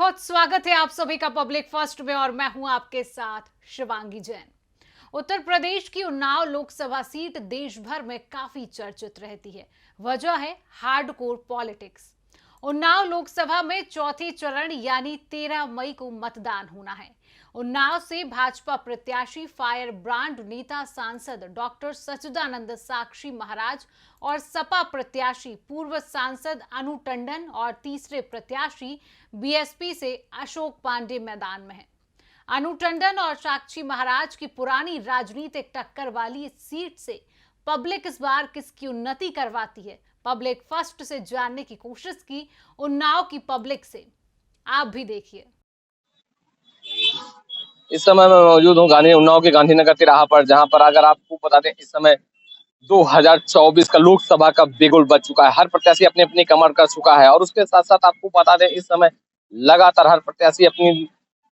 बहुत स्वागत है आप सभी का पब्लिक फर्स्ट में और मैं हूं आपके साथ शिवांगी जैन। उत्तर प्रदेश की उन्नाव लोकसभा सीट देश भर में काफी चर्चित रहती है। वजह है हार्डकोर पॉलिटिक्स। उन्नाव लोकसभा में चौथे चरण यानी 13 मई को मतदान होना है। उन्नाव से भाजपा प्रत्याशी फायर ब्रांड नेता सांसद डॉक्टर सच्चिदानंद साक्षी महाराज और सपा प्रत्याशी पूर्व सांसद अनु टंडन और तीसरे प्रत्याशी बीएसपी से अशोक पांडे मैदान में हैं। अनु टंडन और साक्षी महाराज की पुरानी राजनीतिक टक्कर वाली इस सीट से पब्लिक इस बार किसकी उन्नति करवाती है, पब्लिक फर्स्ट से जानने की कोशिश की उन्नाव की पब्लिक से। आप भी देखिए। इस समय मैं मौजूद हूँ उन्नाव के गांधीनगर तिराहा पर, जहां पर अगर आपको बता दें इस समय 2024 का लोकसभा का बिगुल बज चुका है। हर प्रत्याशी अपनी अपनी कमर कर चुका है और उसके साथ साथ आपको बता दें इस समय लगातार हर प्रत्याशी अपनी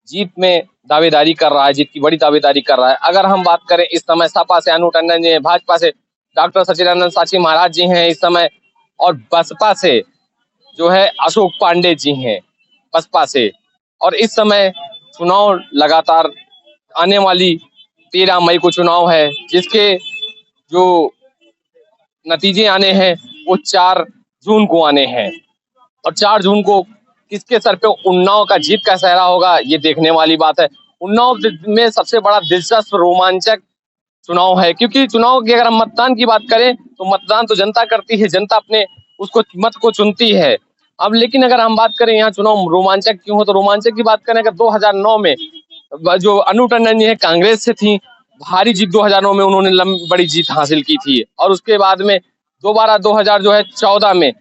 जीत में दावेदारी कर रहा है, जीत की बड़ी दावेदारी कर रहा है। अगर हम बात करें इस समय सपा से अनु टंडन जी हैं, भाजपा से डॉक्टर सच्चिदानंद साक्षी महाराज जी हैं इस समय, और बसपा से जो है अशोक पांडे जी हैं बसपा से। और इस समय चुनाव लगातार आने वाली 13 मई को चुनाव है, जिसके जो नतीजे आने हैं वो 4 जून को आने हैं। और 4 जून को किसके सर पे उन्नाव का जीत का सहरा होगा, ये देखने वाली बात है। उन्नाव में सबसे बड़ा दिलचस्प रोमांचक चुनाव है, क्योंकि चुनाव की अगर हम मतदान की बात करें तो मतदान तो जनता करती है, जनता अपने उसको मत को चुनती है। अब लेकिन अगर हम बात करें यहाँ चुनाव रोमांचक क्यों हो, तो रोमांचक की बात करें अगर 2009 में जो अनु टंडन जी है कांग्रेस से थी, भारी जीत 2009 में उन्होंने बड़ी जीत हासिल की थी। और उसके बाद में दोबारा 2014 में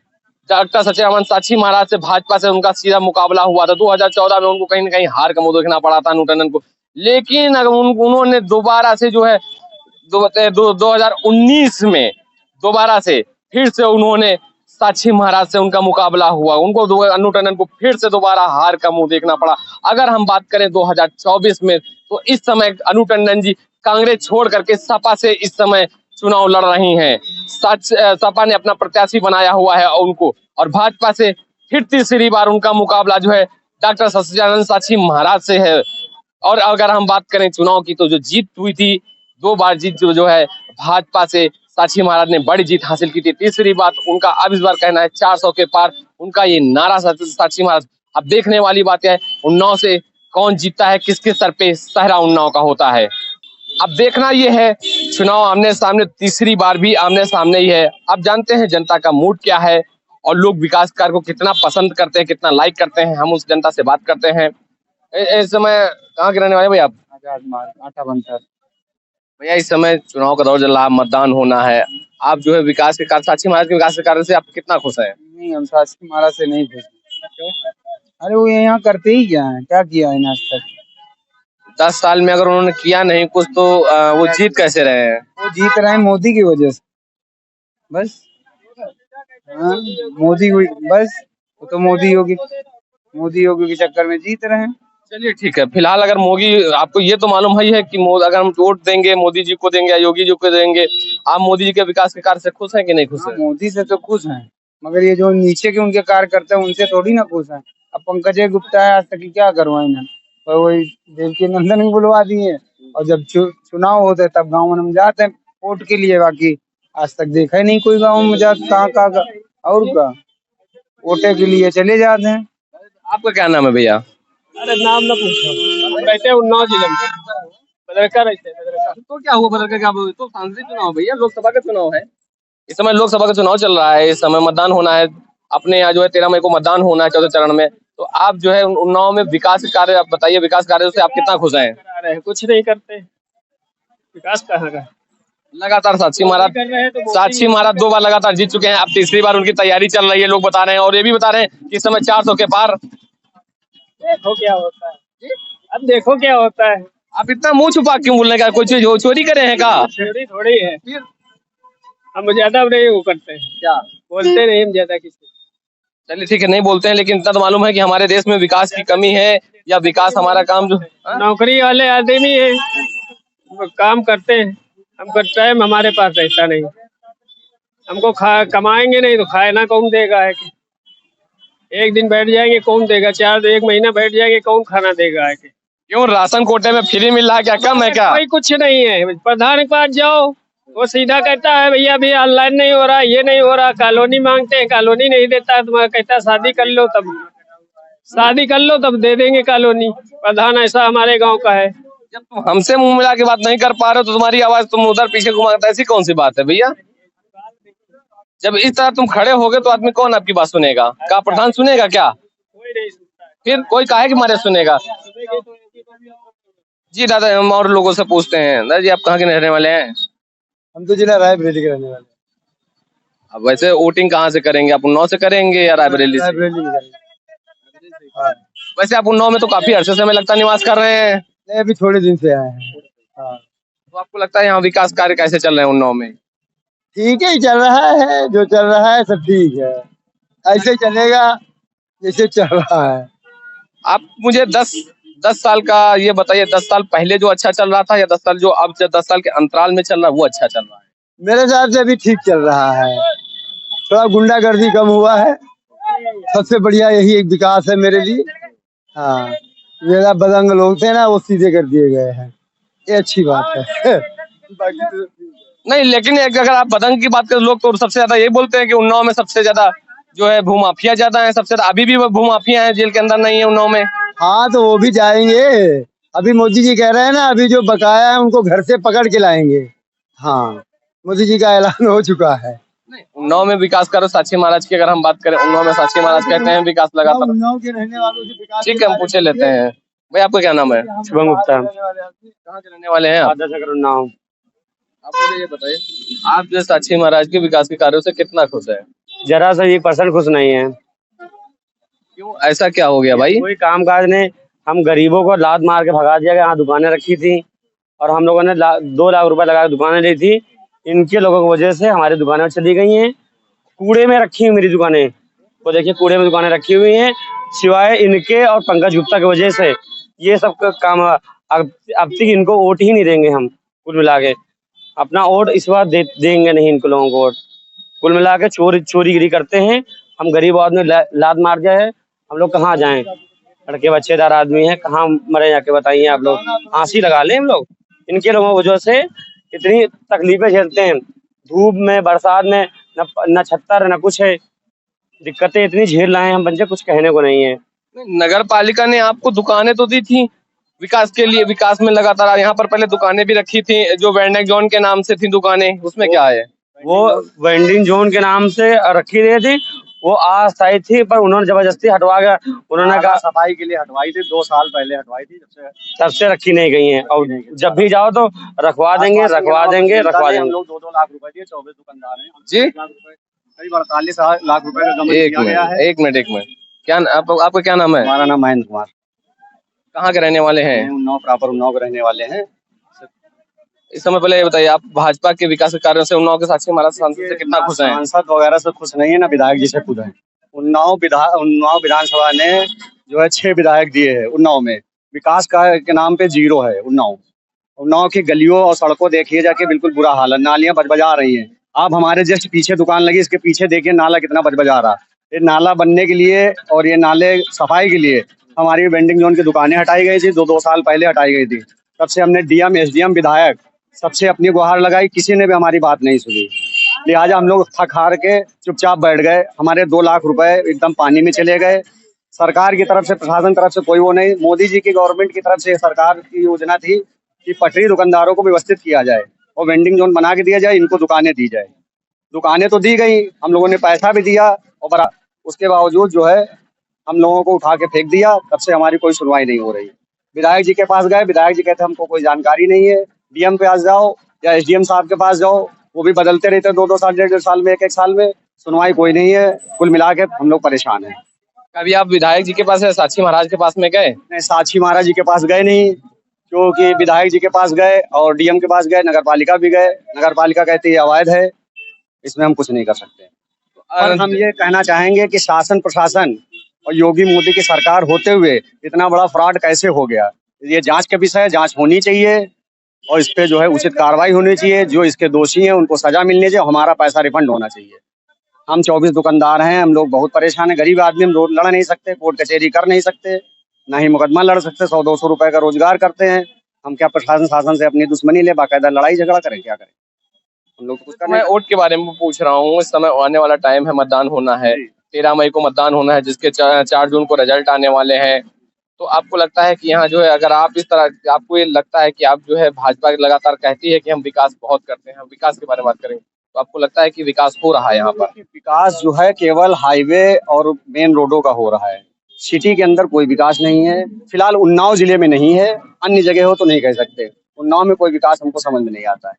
डॉक्टर सच्चिदानंद साक्षी महाराज से भाजपा से उनका सीधा मुकाबला हुआ था। 2014 में उनको कहीं ना कहीं हार का मुंह देखना पड़ा था अनु टंडन को। लेकिन अगर उन्होंने दोबारा से जो है 2019 में दोबारा से फिर से उन्होंने साक्षी महाराज से उनका मुकाबला हुआ, उनको अनु टंडन को फिर से दोबारा हार का मुंह देखना पड़ा। अगर हम बात करें 2024 में, तो इस समय अनु टंडन जी कांग्रेस छोड़ करके सपा से इस समय चुनाव लड़ रही हैं। सपा ने अपना प्रत्याशी बनाया हुआ है उनको, और भाजपा से फिर तीसरी बार उनका मुकाबला जो है डॉक्टर सच्चिदानंद साक्षी महाराज से है। और अगर हम बात करें चुनाव की, तो जो जीत हुई थी 2 बार जीत जो है भाजपा से साक्षी महाराज ने बड़ी जीत हासिल की थी। तीसरी बात उनका अब इस बार कहना है 400 के पार उनका ये नारा साक्षी महाराज। अब देखने वाली बात है उन्नाव से कौन जीतता है, किसके सर पे सहरा उन्नाव का होता है। अब देखना ये है, चुनाव आमने सामने तीसरी बार भी आमने सामने ही है। अब जानते हैं जनता का मूड क्या है और लोग विकास कार्य को कितना पसंद करते हैं, कितना लाइक करते हैं। हम उस जनता से बात करते हैं। इस समय कहाँ के रहने वाले भैया आप? आजाद मार्ग आटा बनता है। भैया इस समय चुनाव का दौर चल रहा है, मतदान होना है। आप जो है विकास के कार्य, साक्षी महाराज के विकास के कार्य से आप कितना खुश हैं? नहीं, हम साक्षी महाराज से नहीं खुश। क्यों? अरे वो यहाँ करते ही क्या है, क्या किया है आज तक? 10 साल में अगर उन्होंने किया नहीं कुछ तो वो जीत कैसे रहे हैं? वो जीत रहे हैं मोदी की वजह से, बस। हाँ, मोदी बस, वो तो मोदी योगी के चक्कर में जीत रहे हैं। चलिए ठीक है, फिलहाल अगर मोदी, आपको ये तो मालूम ही है कि अगर हम वोट देंगे मोदी जी को देंगे या योगी जी को देंगे, आप मोदी जी के विकास के कार्य से खुश हैं कि नहीं खुश हैं? मोदी से तो खुश हैं, मगर ये जो नीचे के उनके कार्यकर्ता हैं उनसे थोड़ी ना खुश हैं। अब पंकज गुप्ता है, आज तक क्या करवाए ना, तो वही देवकी नंदन भी बुलवा दिए। और जब चुनाव होते तब गाँव में हम जाते हैं वोट के लिए, बाकी आज तक देखा ही नहीं कोई गाँव में जाता। कहाँ और का वोटे के लिए चले जाते हैं। आपका क्या नाम है भैया? अरे नाम ना पूछो, रहते उन्नाव जिले में, बदरका रहते हैं। तो क्या हुआ बदल क्या? तो सांसद चुनाव भैया, लोकसभा का चुनाव है इस समय, लोकसभा का चुनाव चल रहा है। इस समय मतदान होना है अपने यहाँ जो है 13 मई को मतदान होना है 14 चरण में। तो आप जो है उन्नाव में विकास कार्य, आप बताइए विकास कार्य से आप कितना खुश हैं? कुछ नहीं करते, विकास कहाँ का? लगातार साक्षी महाराज 2 बार लगातार जीत चुके हैं, अब तीसरी बार उनकी तैयारी चल रही है, लोग बता रहे हैं। और ये भी बता रहे हैं कि इस समय 400 के पार। देखो क्या होता है, अब देखो क्या होता है। आप इतना मुंह छुपा क्यों बोलने का? कोई चीज चोरी करे हैं का? चोरी थोड़ी है, हम ज्यादा नहीं वो करते हैं, क्या बोलते नहीं हम ज्यादा किसी। चलिए ठीक है, नहीं बोलते हैं, लेकिन इतना तो मालूम है कि हमारे देश में विकास की कमी है या विकास हमारा काम जो नौकरी वाले आदमी है, वो काम करते हैं, हमको टाइम हमारे पास रहता नहीं। हमको कमाएंगे नहीं तो खाना कौन देगा है? एक दिन बैठ जाएंगे कौन देगा, एक महीना बैठ जाएंगे कौन खाना देगा आके। क्यों राशन कोटे में फ्री मिल रहा है क्या, कम है क्या? कोई कुछ नहीं है, प्रधान के पास जाओ वो सीधा कहता है भैया अभी ऑनलाइन नहीं हो रहा, ये नहीं हो रहा, कॉलोनी मांगते हैं, कॉलोनी नहीं देता है, तुम्हारा कहता है शादी कर लो तब दे देंगे कॉलोनी। प्रधान ऐसा हमारे गांव का है। जब तुम हमसे मुंह मिला के बात नहीं कर पा रहे हो तो तुम्हारी आवाज तुम उधर पीछे घुमाते, ऐसी कौन सी बात है भैया? जब इस तरह तुम खड़े होगे तो आदमी कौन आपकी बात सुनेगा? क्या प्रधान सुनेगा क्या? कोई नहीं सुनता है। फिर कोई काहे कि मारे सुनेगा? जी दादा, हम और लोगों से पूछते हैं। दादा जी, आप कहाँ के रहने वाले हैं? हम तो जिला रायबरेली के रहने वाले हैं। अब वैसे वोटिंग कहाँ से करेंगे, आप उन्नाव से करेंगे या रायबरेली से? रायबरेली में करेंगे। हाँ। वैसे आप उन्नाव में तो काफी अरसे से हमें लगता है निवास कर रहे हैं, नहीं, अभी थोड़े दिन से आए हैं। हाँ। तो आपको लगता है यहाँ विकास कार्य कैसे चल रहे हैं उन्नाव में? ठीक है, चल रहा है, जो चल रहा है सब ठीक है, ऐसे चलेगा जैसे चल रहा है। आप मुझे 10 साल का ये बताइए, 10 साल पहले जो अच्छा चल रहा था या 10 साल जो अब 10 साल के अंतराल में चल रहा है वो अच्छा चल रहा है? मेरे हिसाब से अभी ठीक चल रहा है, थोड़ा गुंडागर्दी कम हुआ है, सबसे बढ़िया यही एक विकास है मेरे लिए। हाँ, मेरा बदंग लोग थे ना वो सीधे कर दिए गए हैं, ये अच्छी बात है। बाकी तो नहीं, लेकिन अगर आप बदंग की बात करें, लोग तो सबसे ज्यादा ये बोलते हैं कि उन्नाव में सबसे ज्यादा जो है भूमाफिया ज्यादा है, सबसे ज्यादा अभी भी भूमाफिया है, जेल के अंदर नहीं है उन्नाव में। हाँ, तो वो भी जाएंगे, अभी मोदी जी कह रहे हैं ना, अभी जो बकाया है उनको घर से पकड़ के लाएंगे। हाँ, मोदी जी का ऐलान हो चुका है। उन्नाव में विकास करो, साक्षी महाराज की अगर हम बात करें, उन्नाव में साक्षी महाराज कहते हैं विकास लगातार। उन्नाव के रहने वालों से विकास ठीक है, हम पूछे लेते हैं। भाई आपका क्या नाम है? शुभम गुप्ता। कहाँ के रहने वाले हैं आप? उन्नाव। आप मुझे ये बताइए, आप जो साक्षी महाराज के विकास के कार्यों से कितना खुश है? जरा सा 1% खुश नहीं है। क्यों, ऐसा क्या हो गया भाई? कोई काम काज नहीं, हम गरीबों को लात मार के भगा दिया गया। यहाँ दुकानें रखी थी और हम लोगों ने 2 लाख रुपए लगा के दुकानें ली थी, इनके लोगों की वजह से हमारी दुकानें चली गई हैं। कूड़े में रखी हुई मेरी दुकानें, तो देखिए कूड़े में दुकानें रखी हुई हैं, सिवाय इनके और पंकज गुप्ता की वजह से ये सब काम। अब तक इनको वोट ही नहीं देंगे हम, कुल मिला के अपना वोट इस बार देंगे नहीं इनको लोगों को वोट। कुल मिला के चोरीगिरी करते हैं, हम गरीब आदमी लात मार दिया है, हम लोग कहाँ जाएं? लड़के बच्चेदार आदमी हैं, कहाँ मरे जाके बताइए आप लोग, फांसी लगा लें हम लोग। इनके लोगों की वजह से इतनी तकलीफें झेलते हैं, धूप में बरसात में, न छत्तर न कुछ है, दिक्कतें इतनी झेल रहे हैं हम बच्चे, कुछ कहने को नहीं है। नगर पालिका ने आपको दुकानें तो दी थी विकास के लिए, विकास में लगातार यहाँ पर पहले दुकानें भी रखी थी जो वेंडिंग जोन के नाम से थी दुकानें, उसमें क्या है? वो वेंडिंग जोन के नाम से रखी गई थी, वो अस्थायी थी, पर उन्होंने जबरदस्ती हटवा गया। उन्होंने कहा सफाई के लिए हटवाई थी, 2 साल पहले हटवाई थी, तब से रखी नहीं गई है, और जब भी जाओ तो रखवा देंगे। हम लोग 2-2 लाख रुपए दिए, 24 दुकानदार हैं जी, करीब 48 लाख रुपए का गबन किया गया है। एक मिनट क्या आपका क्या नाम है? हमारा नाम महेंद्र कुमार, कहाँ के रहने वाले हैं? उन्नाव प्रॉपर उन्नाव के रहने वाले हैं। इस समय पहले ये बताइए, आप भाजपा के विकास के कार्यों से उन्नाव के साक्षी महाराज सांसद से कितना खुश हैं? सांसद वगैरह से खुश नहीं है, ना विधायक जी से खुश है। उन्नाव विधानसभा ने जो है 6 विधायक दिए है उन्नाव में, विकास के नाम पे 0 है। उन्नाव की गलियों और सड़कों देखिए जाके, बिल्कुल बुरा हाल है, नालियां बजबजा रही हैं। आप हमारे जस्ट पीछे दुकान लगी, इसके पीछे देखिए नाला कितना बजबजा रहा। ये नाला बनने के लिए और ये नाले सफाई के लिए हमारी वेंडिंग जोन की दुकानें हटाई गई थी, 2 साल पहले हटाई गई थी। तब से हमने DM SDM विधायक सबसे अपनी गुहार लगाई, किसी ने भी हमारी बात नहीं सुनी। लिहाजा हम लोग थक हार के चुपचाप बैठ गए। हमारे 2 लाख रुपए एकदम पानी में चले गए। सरकार की तरफ से, प्रशासन की तरफ से कोई वो नहीं। मोदी जी की गवर्नमेंट की तरफ से सरकार की योजना थी कि पटरी दुकानदारों को व्यवस्थित किया जाए और वेंडिंग जोन बना के दिया जाए, इनको दुकानें दी जाए। दुकानें तो दी गई, हम लोगों ने पैसा भी दिया, और उसके बावजूद जो है हम लोगों को उठा के फेंक दिया। तब से हमारी कोई सुनवाई नहीं हो रही। विधायक जी के पास गए, विधायक जी कहते हमको कोई जानकारी नहीं है। DM पे पास जाओ या SDM साहब के पास जाओ, वो भी बदलते रहते हैं 2-2 साल, 1.5 साल में, 1-1 साल में, सुनवाई कोई नहीं है। कुल मिला के हम लोग परेशान हैं। कभी आप विधायक जी के पास या साक्षी महाराज के पास में गए? नहीं, साक्षी महाराज जी के पास गए नहीं, क्योंकि विधायक जी के पास गए और DM के पास गए, नगर पालिका भी गए। नगर पालिका कहती है अवैध है, इसमें हम कुछ नहीं कर सकते। और हम ये कहना चाहेंगे कि शासन प्रशासन और योगी मोदी की सरकार होते हुए इतना बड़ा फ्रॉड कैसे हो गया, ये जांच का विषय है, जांच होनी चाहिए और इस पे जो है उचित कार्रवाई होनी चाहिए। जो इसके दोषी हैं उनको सजा मिलनी चाहिए, हमारा पैसा रिफंड होना चाहिए। हम 24 दुकानदार हैं, हम लोग बहुत परेशान हैं। गरीब आदमी, हम रोड लड़ नहीं सकते, कोर्ट कचहरी कर नहीं सकते, ना ही मुकदमा लड़ सकते। 100-200 रुपए का रोजगार करते हैं हम। क्या प्रशासन शासन से अपनी दुश्मनी ले, बाकायदा लड़ाई झगड़ा करें? क्या करें? हम लोग तो कुछ कर मैं नहीं वोट के बारे में पूछ रहा हूँ। इस समय आने वाला टाइम है, मतदान होना है। जी। 13 मई को मतदान होना है, जिसके 4 जून को रिजल्ट आने वाले हैं। तो आपको लगता है कि यहाँ जो है, अगर आप इस तरह, आपको ये लगता है कि आप जो है, भाजपा लगातार कहती है कि हम विकास बहुत करते हैं, हम विकास के बारे में बात करेंगे, तो आपको लगता है कि विकास हो रहा है यहाँ पर? विकास जो है केवल हाईवे और मेन रोडों का हो रहा है। सिटी के अंदर कोई विकास नहीं है। फिलहाल उन्नाव जिले में नहीं है, अन्य जगह हो तो नहीं कह सकते। उन्नाव में कोई विकास हमको समझ में नहीं आता है।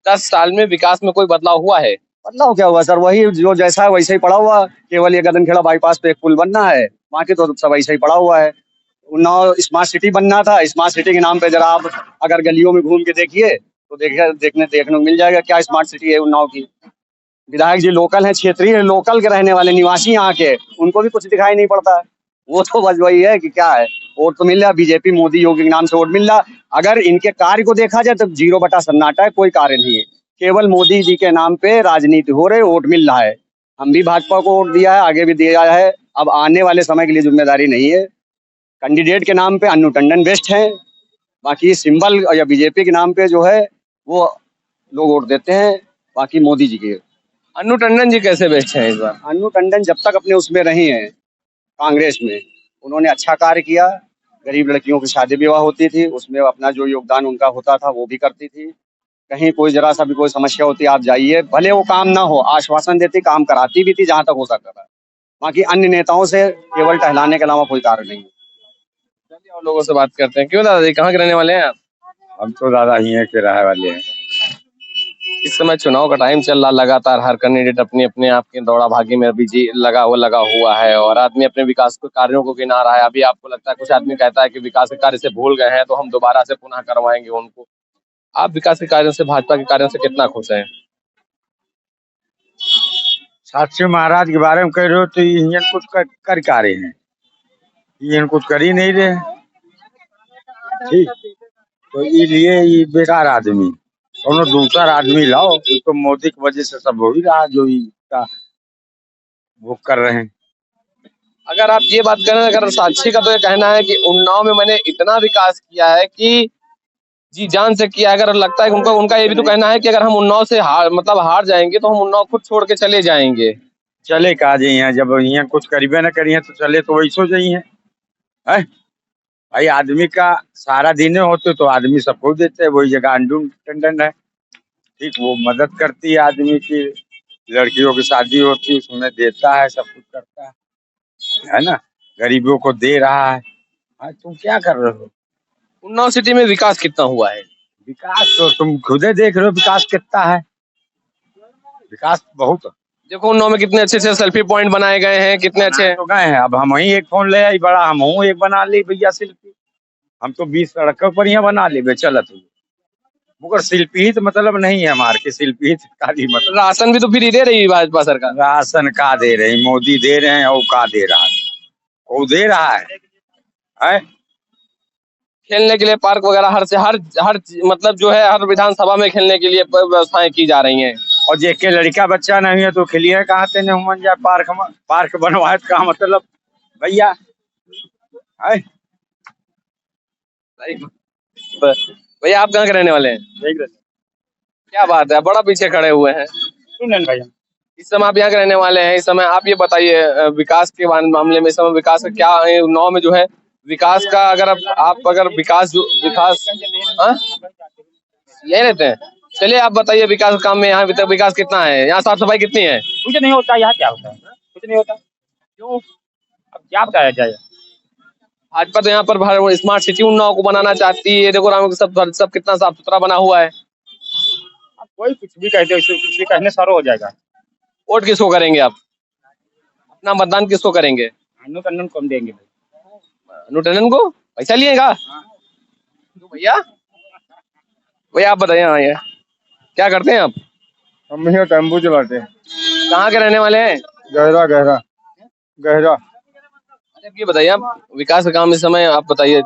10 साल में विकास में कोई बदलाव हुआ है? बदलाव क्या हुआ सर? वही जो जैसा है वैसे ही पड़ा हुआ। केवल ये गगनखेड़ा बाईपास पे एक पुल बनना है, बाकी तो सब ऐसा ही पड़ा हुआ है। उन्नाव स्मार्ट सिटी बनना था। स्मार्ट सिटी के नाम पे जरा आप अगर गलियों में घूम के देखिए तो देखने को मिल जाएगा क्या स्मार्ट सिटी है उन्नाव की। विधायक जी लोकल हैं, क्षेत्रीय लोकल के रहने वाले निवासी यहाँ के, उनको भी कुछ दिखाई नहीं पड़ता है। वो तो बस वही है कि क्या है, वोट तो मिल रहा, बीजेपी मोदी योगी के नाम से वोट मिल रहा। अगर इनके कार्य को देखा जाए तो 0 बटा सन्नाटा है, कोई कार्य नहीं है। केवल मोदी जी के नाम पे राजनीति हो रही, वोट मिल रहा है। हम भी भाजपा को वोट दिया है, आगे भी दिया है। अब आने वाले समय के लिए जिम्मेदारी नहीं है। कैंडिडेट के नाम पे अन्नू टंडन बेस्ट है, बाकी सिंबल या बीजेपी के नाम पे जो है वो लोग वोट देते हैं, बाकी मोदी जी के। अन्नू टंडन जी कैसे बेस्ट हैं इस बार? अन्नू टंडन जब तक अपने उसमें रही हैं कांग्रेस में, उन्होंने अच्छा कार्य किया। गरीब लड़कियों की शादी विवाह होती थी, उसमें अपना जो योगदान उनका होता था वो भी करती थी। कहीं कोई जरा सा भी कोई समस्या होती, आप जाइए, भले वो काम ना हो, आश्वासन देती, काम कराती भी थी जहां तक हो सकता था। बाकी अन्य नेताओं से केवल टहलाने के अलावा कोई कार्य नहीं। चलिए और लोगों से बात करते हैं। क्यों दादाजी, कहाँ के रहने वाले हैं आप? हम तो दादा ही है के रहे वाले हैं। इस समय चुनाव का टाइम चल रहा, लगातार हर कैंडिडेट अपने अपने आप के दौड़ा भागी में बिजी लगा हुआ है, और आदमी अपने विकास के कार्यों को गिना रहा है। अभी आपको लगता है, कुछ आदमी कहता है कि विकास के कार्य से भूल गए हैं, तो हम दोबारा से पुनः करवाएंगे उनको। आप विकास के कार्यों से, भाजपा के कार्यों से कितना खुश हैं? साक्षी महाराज के बारे में कह रहे हो तो ये कुछ कर क्या रहे हैं? ये कुछ कर ही नहीं रहे। ठीक, तो इसलिए ये बेकार आदमी, और दूसरा आदमी लाओ। तो मोदी की वजह से सब हो ही रहा जो इसका वो कर रहे हैं। अगर आप ये बात करें, अगर साक्षी का तो ये कहना है कि उन्नाव में मैंने इतना विकास किया है कि जी जान से किया। अगर लगता है कि उनका ये भी तो कहना है कि अगर हम उन्नाव से हार जाएंगे तो हम उन्नाव खुद छोड़ के चले जाएंगे। चले कहा जाइए, जब यहाँ कुछ करीबे न करिए तो चले तो वही सो जाइए है। भाई आदमी का सारा दिन होते तो आदमी सबको देते हैं, वही जगह अन्नू टंडन है। ठीक, वो मदद करती है आदमी की, लड़कियों की शादी होती है उसमें देता है, सब कुछ करता है ना, गरीबों को दे रहा है। तुम क्या कर रहे हो? उन्नाव सिटी में विकास कितना हुआ है? विकास तो तुम खुद ही देख रहे हो, विकास कितना है। विकास बहुत। देखो उन्नाव में कितने अच्छे से सेल्फी पॉइंट बनाए गए हैं, कितने अच्छे तो गए हैं। अब हम वही एक फोन ले आई बड़ा, हम एक बना ली भैया सेल्फी। हम तो 20 सड़कों पर यहाँ बना ले चलत हुए। मगर शिल्पी ही तो मतलब नहीं है हमारे के, शिल्पी ही खाली मतलब। राशन भी तो फ्री दे रही है भाजपा सरकार। राशन का दे रहे हैं, मोदी दे रहे हैं, और का दे रहा है, वो दे रहा है? खेलने के लिए पार्क वगैरह हर मतलब जो है हर विधानसभा में खेलने के लिए व्यवस्थाएं की जा रही हैं। और जेके लड़का बच्चा नहीं है तो खेलिए कहाँ से नहीं जाए पार्क बनवाए का मतलब भैया है। भैया आप कहाँ के रहने वाले हैं? क्या बात है, बड़ा पीछे खड़े हुए हैं। भैया इस समय आप यहाँ के रहने वाले हैं। इस समय आप ये बताइए, विकास के मामले में इस समय विकास का क्या है उन्नाव में जो है विकास का? अगर आप अगर विकास हाँ? यही रहते हैं। चलिए आप बताइए, विकास काम में यहाँ विकास कितना है? यहाँ साफ सफाई कितनी है? कुछ नहीं होता। यहाँ क्या होता है? कुछ नहीं होता। क्यों? अब क्या बताया जाए? भाजपा तो यहाँ पर स्मार्ट सिटी उन्नाव को बनाना चाहती है। देखो राम, सब कितना साफ सुथरा बना हुआ है। अब कोई कुछ भी कहते, कुछ भी कहने सारो हो जाएगा। वोट किसको करेंगे आप? अपना मतदान किसको करेंगे? अन्नू टंडन को हम देंगे भाई। अन्नू टंडन को? पैसा लिएगा भैया? भैया आप बताइए, हाँ ये क्या करते हैं आप? हम यहाँ टेम्पू चलाते हैं। कहाँ के रहने वाले हैं? गहरा गहरा गहरा। अच्छा ये बताइए, आप विकास का काम इस समय आप बताइए,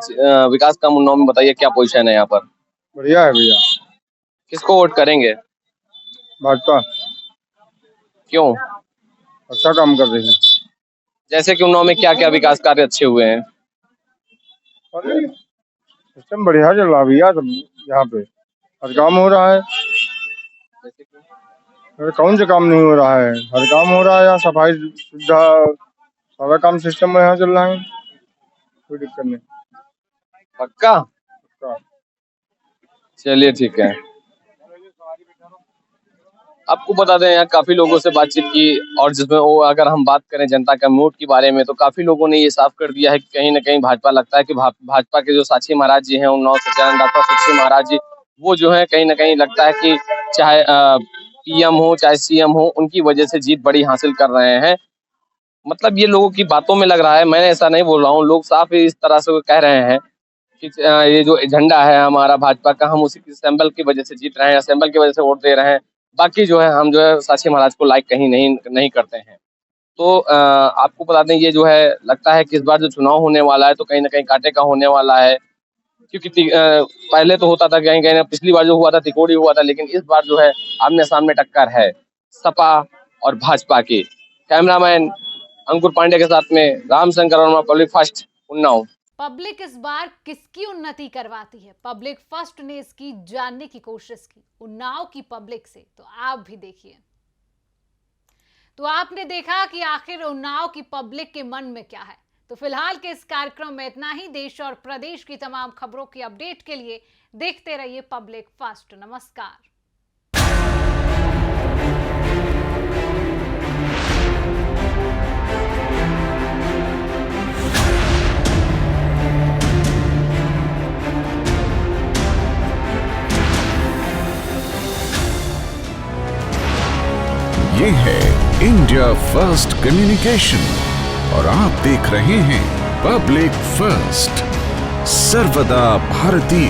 विकास का उन्नाव में बताइए क्या पोजीशन है यहाँ पर? बढ़िया है भैया। किसको वोट करेंगे? भाजपा। क्यों? अच्छा काम कर रही है। जैसे कि उन्नाव में क्या क्या विकास कार्य अच्छे हुए हैं? अरे सिस्टम बढ़िया चल रहा है भैया, सब यहाँ पे हर काम हो रहा है। अरे कौन सा काम नहीं हो रहा है, हर काम हो रहा है यहाँ। सफाई सुविधा सारा काम सिस्टम में यहाँ चल रहा है, कोई दिक्कत नहीं। पक्का? पक्का। चलिए ठीक है। आपको बता दें यहाँ काफी लोगों से बातचीत की, और जिसमें वो अगर हम बात करें जनता का मूड के बारे में, तो काफी लोगों ने ये साफ कर दिया है कि कहीं ना कहीं भाजपा, लगता है कि भाजपा के जो साक्षी महाराज जी हैं, उन्नाव सत्यानंद डॉक्टर साक्षी महाराज जी, वो जो है कहीं ना कहीं लगता है कि चाहे पीएम हो चाहे सीएम हो, उनकी वजह से जीत बड़ी हासिल कर रहे हैं। मतलब ये लोगों की बातों में लग रहा है, मैंने ऐसा नहीं बोल रहा हूँ, लोग साफ इस तरह से कह रहे हैं कि ये जो झंडा है हमारा भाजपा का, हम उसी सिंबल की वजह से जीत रहे हैं, सिंबल की वजह से वोट दे रहे हैं। बाकी जो है हम जो है साक्षी महाराज को लाइक कहीं नहीं करते हैं। तो आपको बता दें ये जो है लगता है कि इस बार जो चुनाव होने वाला है तो कहीं ना कहीं कांटे का होने वाला है, क्योंकि पहले तो होता था कहीं कहीं, पिछली बार जो हुआ था तिकोड़ी हुआ था, लेकिन इस बार जो है आमने सामने टक्कर है सपा और भाजपा की। कैमरामैन अंकुर पांडे के साथ में Ramshankar Verma, public first, Unnao. Public इस बार किसकी उन्नति करवाती है, पब्लिक फर्स्ट ने इसकी जानने की कोशिश की उन्नाव की पब्लिक से, तो आप भी देखिए। तो आपने देखा कि आखिर उन्नाव की पब्लिक के मन में क्या है। तो फिलहाल के इस कार्यक्रम में इतना ही। देश और प्रदेश की तमाम खबरों की अपडेट के लिए देखते रहिए पब्लिक फर्स्ट। नमस्कार। ये है इंडिया फर्स्ट कम्युनिकेशन और आप देख रहे हैं पब्लिक फर्स्ट, सर्वदा भारतीय।